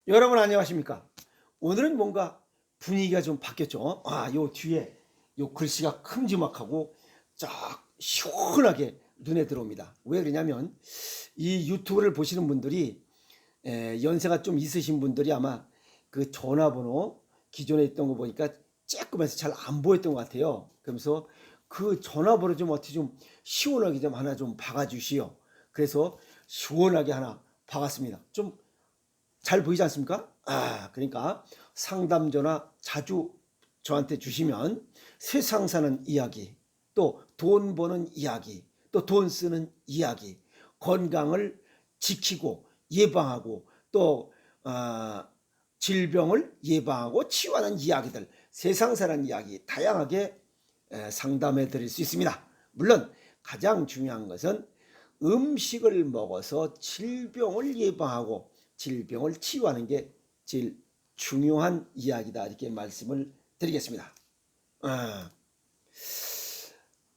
여러분 안녕하십니까? 오늘은 뭔가 분위기가 좀 바뀌었죠. 요 뒤에 요 글씨가 큼지막하고 쫙 시원하게 눈에 들어옵니다. 왜 그러냐면 이 유튜브를 보시는 분들이 연세가 좀 있으신 분들이 아마 그 전화번호 기존에 있던 거 보니까 쬐끔해서 잘 안 보였던 것 같아요. 그러면서 그 전화번호 좀 어떻게 좀 시원하게 좀 하나 좀 박아 주시오. 그래서 시원하게 하나 박았습니다. 좀 잘 보이지 않습니까? 그러니까 상담 전화 자주 저한테 주시면 세상 사는 이야기, 또 돈 버는 이야기, 또 돈 쓰는 이야기, 건강을 지키고 예방하고 또 질병을 예방하고 치유하는 이야기들, 세상 사는 이야기 다양하게 상담해 드릴 수 있습니다. 물론 가장 중요한 것은 음식을 먹어서 질병을 예방하고 질병을 치유하는 게 제일 중요한 이야기다, 이렇게 말씀을 드리겠습니다.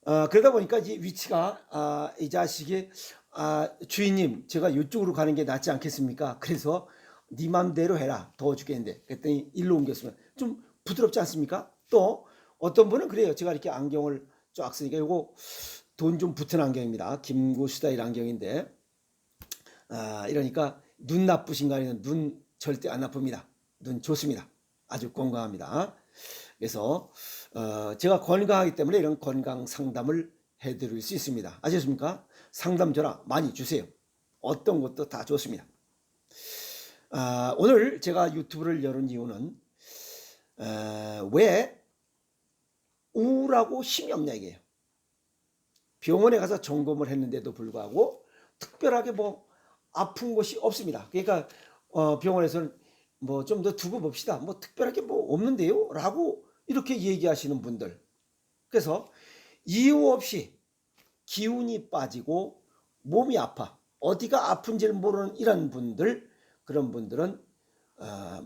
그러다 보니까 이 위치가 이 자식이 주인님 제가 이쪽으로 가는 게 낫지 않겠습니까? 그래서 네 맘대로 해라, 더워 죽겠는데. 그랬더니 일로 옮겼으면 좀 부드럽지 않습니까? 또 어떤 분은 그래요. 제가 이렇게 안경을 쫙 쓰니까 이거 돈 좀 붙은 안경입니다. 김구 스타일 안경인데 이러니까 눈 나쁘신가 하면 눈 절대 안 나쁩니다. 눈 좋습니다. 아주 건강합니다. 그래서 제가 건강하기 때문에 이런 건강 상담을 해드릴 수 있습니다. 아셨습니까? 상담 전화 많이 주세요. 어떤 것도 다 좋습니다. 오늘 제가 유튜브를 열은 이유는 왜 우울하고 힘이 없냐 이게요. 병원에 가서 점검을 했는데도 불구하고 특별하게 뭐 아픈 곳이 없습니다. 그러니까 병원에서는 뭐 좀 더 두고 봅시다, 뭐 특별하게 뭐 없는데요 라고 이렇게 얘기하시는 분들, 그래서 이유 없이 기운이 빠지고 몸이 아파 어디가 아픈지를 모르는 이런 분들, 그런 분들은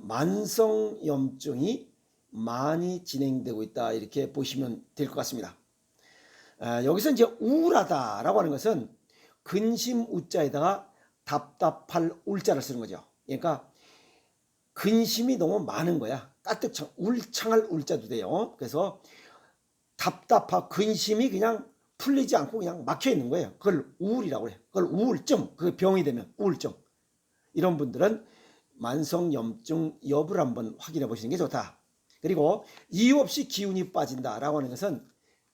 만성염증이 많이 진행되고 있다, 이렇게 보시면 될 것 같습니다. 여기서 이제 우울하다라고 하는 것은 근심 우자에다가 답답할 울자를 쓰는 거죠. 그러니까 근심이 너무 많은 거야. 까뜩창 울창할 울자도 돼요. 그래서 답답하 근심이 그냥 풀리지 않고 그냥 막혀 있는 거예요. 그걸 우울이라고 해요. 그걸 우울증, 그 병이 되면 우울증. 이런 분들은 만성염증 여부를 한번 확인해 보시는 게 좋다. 그리고 이유 없이 기운이 빠진다라고 하는 것은,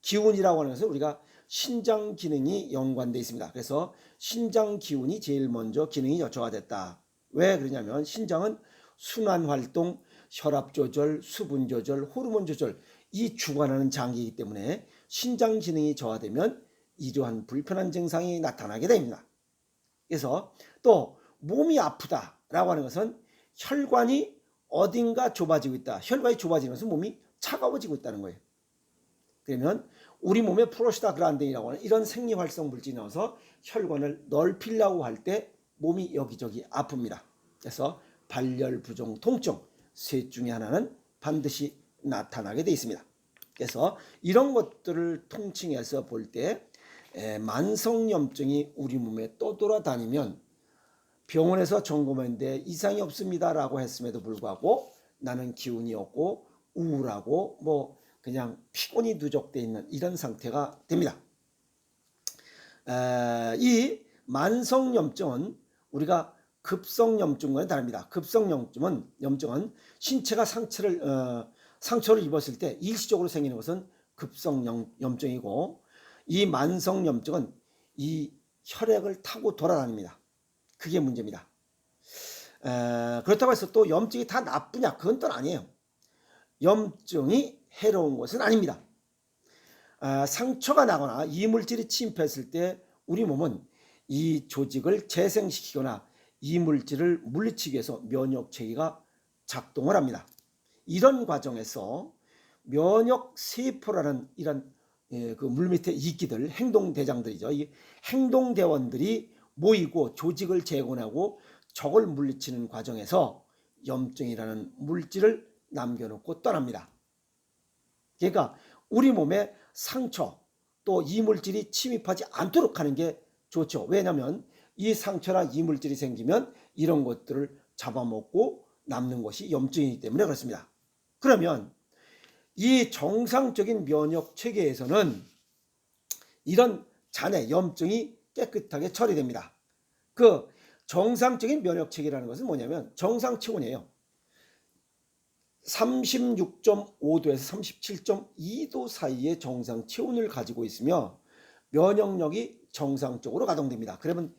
기운이라고 하는 것은 우리가 신장 기능이 연관되어 있습니다. 그래서 신장 기운이 제일 먼저 기능이 저하됐다. 왜 그러냐면 신장은 순환 활동, 혈압 조절, 수분 조절, 호르몬 조절, 이 주관하는 장기이기 때문에 신장 기능이 저하되면 이러한 불편한 증상이 나타나게 됩니다. 그래서 또 몸이 아프다라고 하는 것은 혈관이 어딘가 좁아지고 있다. 혈관이 좁아지는 것은 몸이 차가워지고 있다는 거예요. 그러면 우리 몸에 프로스타글란딘이라고 하는 이런 생리활성 물질이 나와서 혈관을 넓히려고 할 때 몸이 여기저기 아픕니다. 그래서 발열, 부종, 통증 셋 중에 하나는 반드시 나타나게 되어 있습니다. 그래서 이런 것들을 통칭해서 볼 때 만성염증이 우리 몸에 떠돌아다니면 병원에서 점검했는데 이상이 없습니다라고 했음에도 불구하고 나는 기운이 없고 우울하고 뭐 그냥 피곤이 누적되어 있는 이런 상태가 됩니다. 이 만성염증은 우리가 급성염증과는 다릅니다. 급성염증은 신체가 상처를 입었을 때 일시적으로 생기는 것은 급성염증이고, 이 만성염증은 이 혈액을 타고 돌아다닙니다. 그게 문제입니다. 그렇다고 해서 또 염증이 다 나쁘냐, 그건 또 아니에요. 염증이 해로운 것은 아닙니다. 상처가 나거나 이물질이 침입했을 때 우리 몸은 이 조직을 재생시키거나 이물질을 물리치기 위해서 면역체계가 작동을 합니다. 이런 과정에서 면역세포라는 이런 그 물밑에 이끼들, 행동대장들이죠. 이 행동대원들이 모이고 조직을 재건하고 적을 물리치는 과정에서 염증이라는 물질을 남겨놓고 떠납니다. 그러니까 우리 몸에 상처 또 이물질이 침입하지 않도록 하는 게 좋죠. 왜냐하면 이 상처나 이물질이 생기면 이런 것들을 잡아먹고 남는 것이 염증이기 때문에 그렇습니다. 그러면 이 정상적인 면역 체계에서는 이런 잔해 염증이 깨끗하게 처리됩니다. 그 정상적인 면역 체계라는 것은 뭐냐면 정상 체온이에요. 36.5도에서 37.2도 사이의 정상 체온을 가지고 있으며 면역력이 정상적으로 가동됩니다. 그러면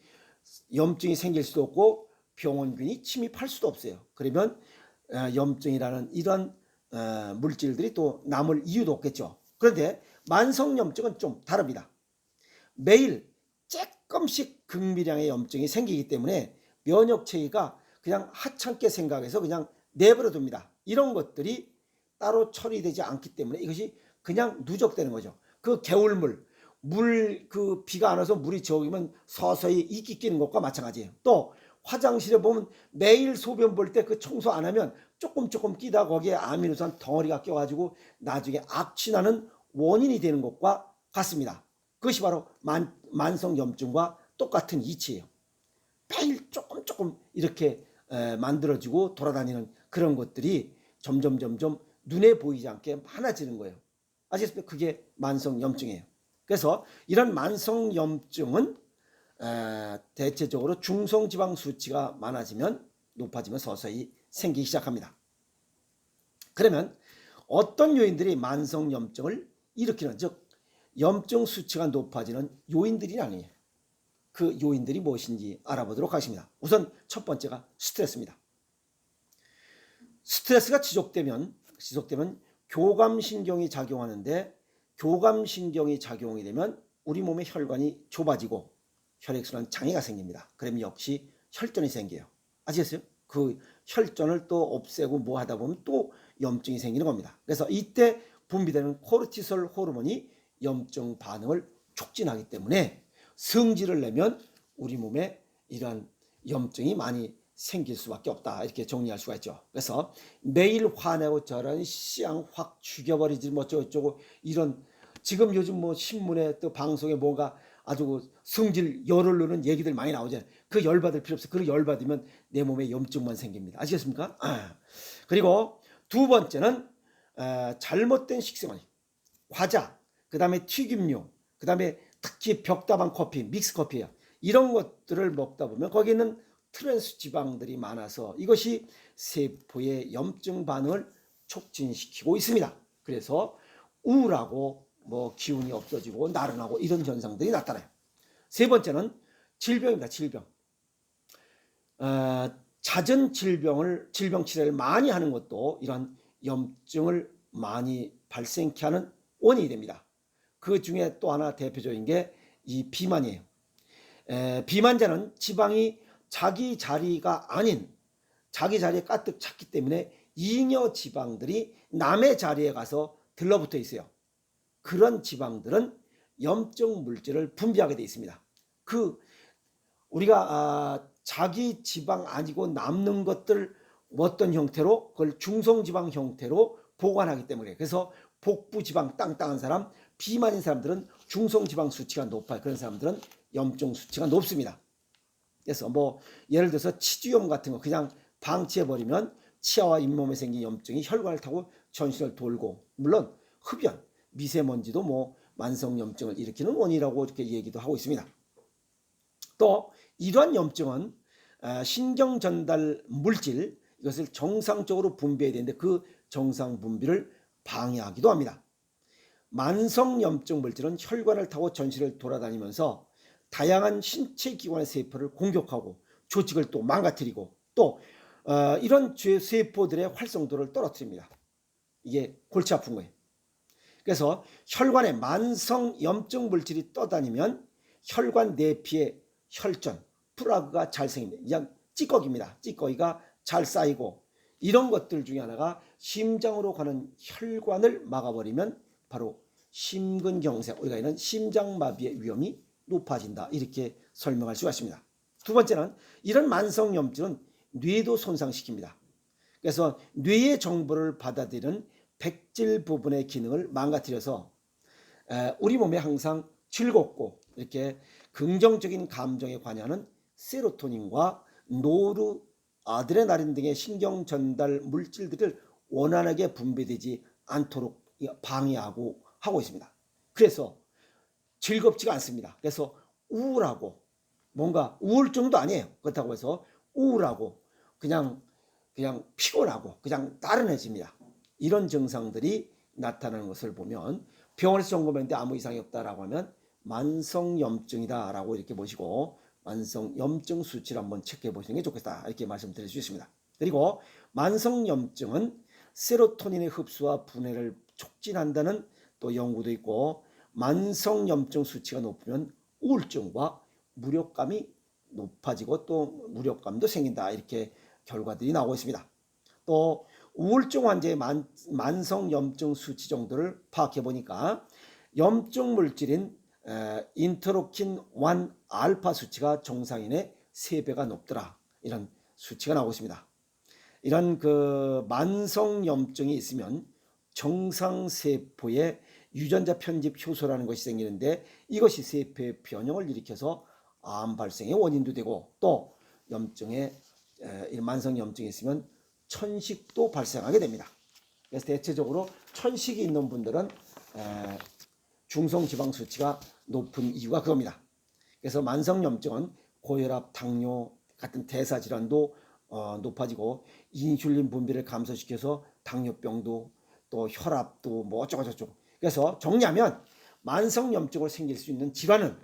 염증이 생길 수도 없고 병원균이 침입할 수도 없어요. 그러면 염증이라는 이런 물질들이 또 남을 이유도 없겠죠. 그런데 만성염증은 좀 다릅니다. 매일 조금씩 극미량의 염증이 생기기 때문에 면역체계가 그냥 하찮게 생각해서 그냥 내버려 둡니다. 이런 것들이 따로 처리되지 않기 때문에 이것이 그냥 누적되는 거죠. 그 개울물, 그 비가 안 와서 물이 적으면 서서히 이끼 끼는 것과 마찬가지예요. 또 화장실에 보면 매일 소변 볼 때 그 청소 안 하면 조금 끼다 거기에 아미노산 덩어리가 껴가지고 나중에 악취나는 원인이 되는 것과 같습니다. 그것이 바로 만성염증과 똑같은 이치예요. 매일 조금 이렇게 만들어지고 돌아다니는 그런 것들이 점점 눈에 보이지 않게 많아지는 거예요. 아시겠습니까? 그게 만성염증이에요. 그래서 이런 만성염증은 대체적으로 중성지방 수치가 높아지면 서서히 생기기 시작합니다. 그러면 어떤 요인들이 만성염증을 일으키는, 즉 염증 수치가 높아지는 요인들이 아니에요. 그 요인들이 무엇인지 알아보도록 하겠습니다. 우선 첫 번째가 스트레스입니다. 스트레스가 지속되면 교감신경이 작용하는데, 교감신경이 작용이 되면 우리 몸의 혈관이 좁아지고 혈액순환 장애가 생깁니다. 그러면 역시 혈전이 생겨요. 아시겠어요? 그 혈전을 또 없애고 뭐 하다 보면 또 염증이 생기는 겁니다. 그래서 이때 분비되는 코르티솔 호르몬이 염증 반응을 촉진하기 때문에 성질을 내면 우리 몸에 이러한 염증이 많이 생길 수밖에 없다, 이렇게 정리할 수가 있죠. 그래서 매일 화내고 저런 씨앙 확 죽여버리지 뭐 어쩌고 이런, 지금 요즘 뭐 신문에 또 방송에 뭔가 아주 성질 열을 내는 얘기들 많이 나오잖아요. 그 열받을 필요 없어요. 그 열받으면 내 몸에 염증만 생깁니다. 아시겠습니까? 그리고 두 번째는 잘못된 식생활, 과자, 그 다음에 튀김류, 그 다음에 특히 벽다방 커피, 믹스 커피예요. 이런 것들을 먹다 보면 거기 있는 트랜스 지방들이 많아서 이것이 세포의 염증 반응을 촉진시키고 있습니다. 그래서 우울하고 뭐 기운이 없어지고 나른하고 이런 현상들이 나타나요. 세 번째는 질병입니다. 질병. 잦은 질병 치료를 많이 하는 것도 이런 염증을 많이 발생케 하는 원인이 됩니다. 그 중에 또 하나 대표적인 게 이 비만이에요. 비만자는 지방이 자기 자리가 아닌 자기 자리에 가득 찼기 때문에 잉여 지방들이 남의 자리에 가서 들러붙어 있어요. 그런 지방들은 염증 물질을 분비하게 되어 있습니다. 우리가 자기 지방 아니고 남는 것들 어떤 형태로, 그걸 중성지방 형태로 보관하기 때문에, 그래서 복부 지방 땅땅한 사람, 비만인 사람들은 중성지방 수치가 높아요. 그런 사람들은 염증 수치가 높습니다. 그래서 뭐 예를 들어서 치주염 같은 거 그냥 방치해버리면 치아와 잇몸에 생긴 염증이 혈관을 타고 전신을 돌고, 물론 흡연, 미세먼지도 뭐 만성염증을 일으키는 원인이라고 이렇게 얘기도 하고 있습니다. 또 이러한 염증은 신경전달 물질, 이것을 정상적으로 분비해야 되는데 그 정상 분비를 방해하기도 합니다. 만성염증 물질은 혈관을 타고 전신을 돌아다니면서 다양한 신체 기관의 세포를 공격하고 조직을 또 망가뜨리고 또 이런 세포들의 활성도를 떨어뜨립니다. 이게 골치 아픈 거예요. 그래서 혈관에 만성염증 물질이 떠다니면 혈관 내피의 혈전, 플라그가 잘 생깁니다. 그냥 찌꺼기입니다. 찌꺼기가 잘 쌓이고, 이런 것들 중에 하나가 심장으로 가는 혈관을 막아버리면 바로 심근경색, 우리가 있는 심장마비의 위험이 높아진다, 이렇게 설명할 수가 있습니다. 두 번째는 이런 만성염증은 뇌도 손상시킵니다. 그래서 뇌의 정보를 받아들이는 백질 부분의 기능을 망가뜨려서 우리 몸에 항상 즐겁고 이렇게 긍정적인 감정에 관여하는 세로토닌과 아드레날린 등의 신경 전달 물질들을 원활하게 분비되지 않도록 방해하고 하고 있습니다. 그래서 즐겁지가 않습니다. 그래서 우울하고 뭔가 우울증도 아니에요. 그렇다고 해서 우울하고 그냥 피곤하고 그냥 나른해집니다. 이런 증상들이 나타나는 것을 보면 병원에서 점검했는데 아무 이상이 없다라고 하면 만성염증이다라고 이렇게 보시고 만성염증 수치를 한번 체크해 보시는 게 좋겠다 이렇게 말씀드릴 수 있습니다. 그리고 만성염증은 세로토닌의 흡수와 분해를 촉진한다는 또 연구도 있고 만성염증 수치가 높으면 우울증과 무력감이 높아지고 또 무력감도 생긴다 이렇게 결과들이 나오고 있습니다. 또 우울증 환자의 만성염증 수치 정도를 파악해 보니까 염증 물질인 인터로킨 1 알파 수치가 정상인의 3배가 높더라 이런 수치가 나오고 있습니다. 이런 그 만성염증이 있으면 정상세포에 유전자 편집 효소라는 것이 생기는데 이것이 세포의 변형을 일으켜서 암 발생의 원인도 되고 또 만성염증이 있으면 천식도 발생하게 됩니다. 그래서 대체적으로 천식이 있는 분들은 중성지방 수치가 높은 이유가 그겁니다. 그래서 만성염증은 고혈압, 당뇨 같은 대사질환도 높아지고 인슐린 분비를 감소시켜서 당뇨병도 또 혈압도 뭐 어쩌고저쩌고. 그래서 정리하면 만성염증으로 생길 수 있는 질환은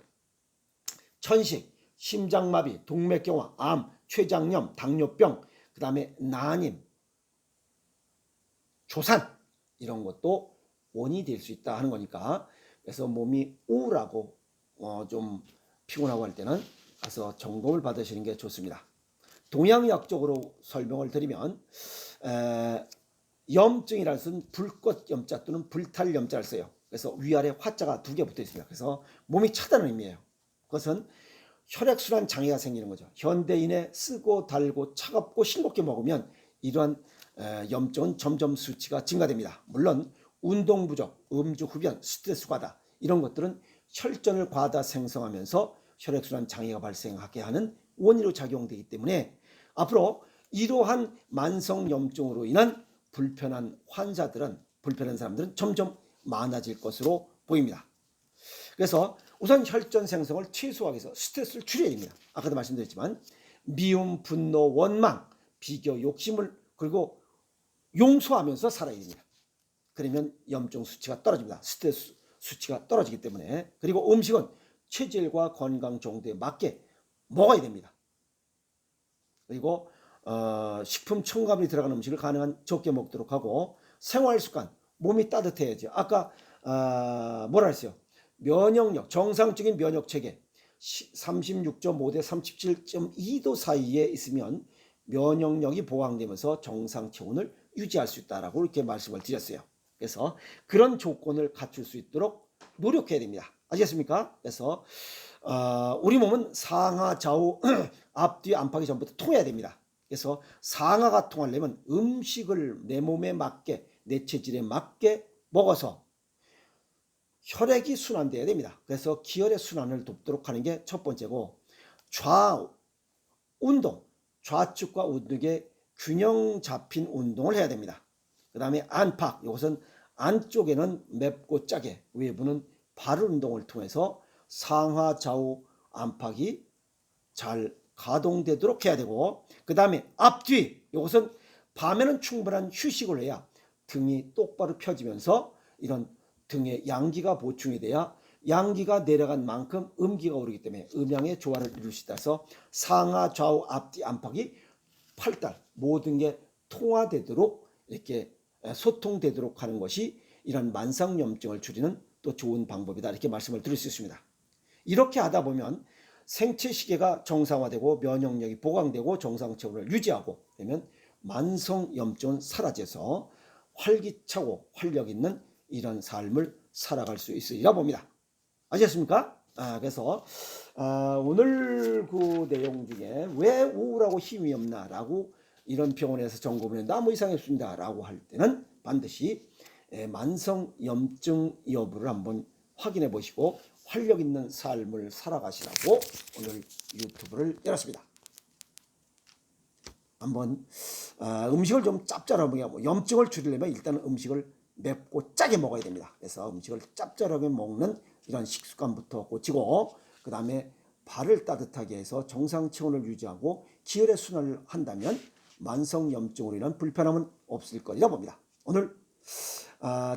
천식, 심장마비, 동맥경화, 암, 췌장염, 당뇨병, 그 다음에 난임, 조산 이런 것도 원인이 될 수 있다 하는 거니까 그래서 몸이 우울하고 좀 피곤하고 할 때는 가서 점검을 받으시는 게 좋습니다. 동양의학적으로 설명을 드리면 염증이라는 것은 불꽃 염자 또는 불탈 염자를 써요. 그래서 위아래 화자가 2개 붙어 있습니다. 그래서 몸이 차다는 의미예요. 그것은 혈액순환 장애가 생기는 거죠. 현대인의 쓰고 달고 차갑고 싱겁게 먹으면 이러한 염증은 점점 수치가 증가됩니다. 물론 운동 부족, 음주 흡연, 스트레스 과다 이런 것들은 혈전을 과다 생성하면서 혈액순환 장애가 발생하게 하는 원인으로 작용되기 때문에 앞으로 이러한 만성염증으로 인한 불편한 사람들은 점점 많아질 것으로 보입니다. 그래서 우선 혈전 생성을 최소화하기 위해서 스트레스를 줄여야 됩니다. 아까도 말씀드렸지만 미움, 분노, 원망, 비교, 욕심을 그리고 용서하면서 살아야 됩니다. 그러면 염증 수치가 떨어집니다. 스트레스 수치가 떨어지기 때문에. 그리고 음식은 체질과 건강 정도에 맞게 먹어야 됩니다. 그리고 식품 첨가물이 들어간 음식을 가능한 적게 먹도록 하고 생활습관, 몸이 따뜻해야죠. 아까 뭐라 했어요? 면역력, 정상적인 면역체계 36.5 대 37.2도 사이에 있으면 면역력이 보강되면서 정상 체온을 유지할 수 있다라고 이렇게 말씀을 드렸어요. 그래서 그런 조건을 갖출 수 있도록 노력해야 됩니다. 아시겠습니까? 그래서 우리 몸은 상하, 좌우, 앞뒤, 안팎이 전부 다 통해야 됩니다. 그래서 상하가 통하려면 음식을 내 몸에 맞게 내 체질에 맞게 먹어서 혈액이 순환돼야 됩니다. 그래서 기혈의 순환을 돕도록 하는 게 첫 번째고 좌우, 운동, 좌측과 우측에 균형 잡힌 운동을 해야 됩니다. 그 다음에 안팎, 이것은 안쪽에는 맵고 짜게 외부는 바른 운동을 통해서 상하, 좌우, 안팎이 잘 가동되도록 해야 되고 그 다음에 앞뒤, 이것은 밤에는 충분한 휴식을 해야 등이 똑바로 펴지면서 이런 등에 양기가 보충이 돼야 양기가 내려간 만큼 음기가 오르기 때문에 음양의 조화를 이룰 수 있어서 상하, 좌우, 앞뒤, 안팎이 팔달 모든 게 통화되도록 이렇게 소통되도록 하는 것이 이런 만성염증을 줄이는 또 좋은 방법이다 이렇게 말씀을 드릴 수 있습니다. 이렇게 하다 보면 생체 시계가 정상화되고 면역력이 보강되고 정상 체온을 유지하고 되면 만성염증은 사라져서 활기차고 활력 있는 이런 삶을 살아갈 수 있으리라 봅니다. 아시겠습니까? 그래서 오늘 그 내용 중에 왜 우울하고 힘이 없나라고 이런 병원에서 점검을 했는데 아무 이상이 없습니다 라고 할 때는 반드시 만성염증 여부를 한번 확인해 보시고 활력 있는 삶을 살아가시라고 오늘 유튜브를 열었습니다. 한번 음식을 좀 짭짤하게 하고 염증을 줄이려면 일단 음식을 맵고 짜게 먹어야 됩니다. 그래서 음식을 짭짤하게 먹는 이런 식습관부터 고치고 그 다음에 발을 따뜻하게 해서 정상 체온을 유지하고 기혈의 순환을 한다면 만성 염증으로 인한 불편함은 없을 거리라 봅니다. 오늘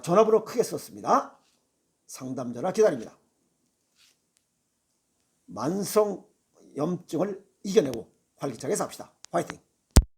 전화번호 크게 썼습니다. 상담 전화 기다립니다. 만성 염증을 이겨내고 활기차게 삽시다. 화이팅!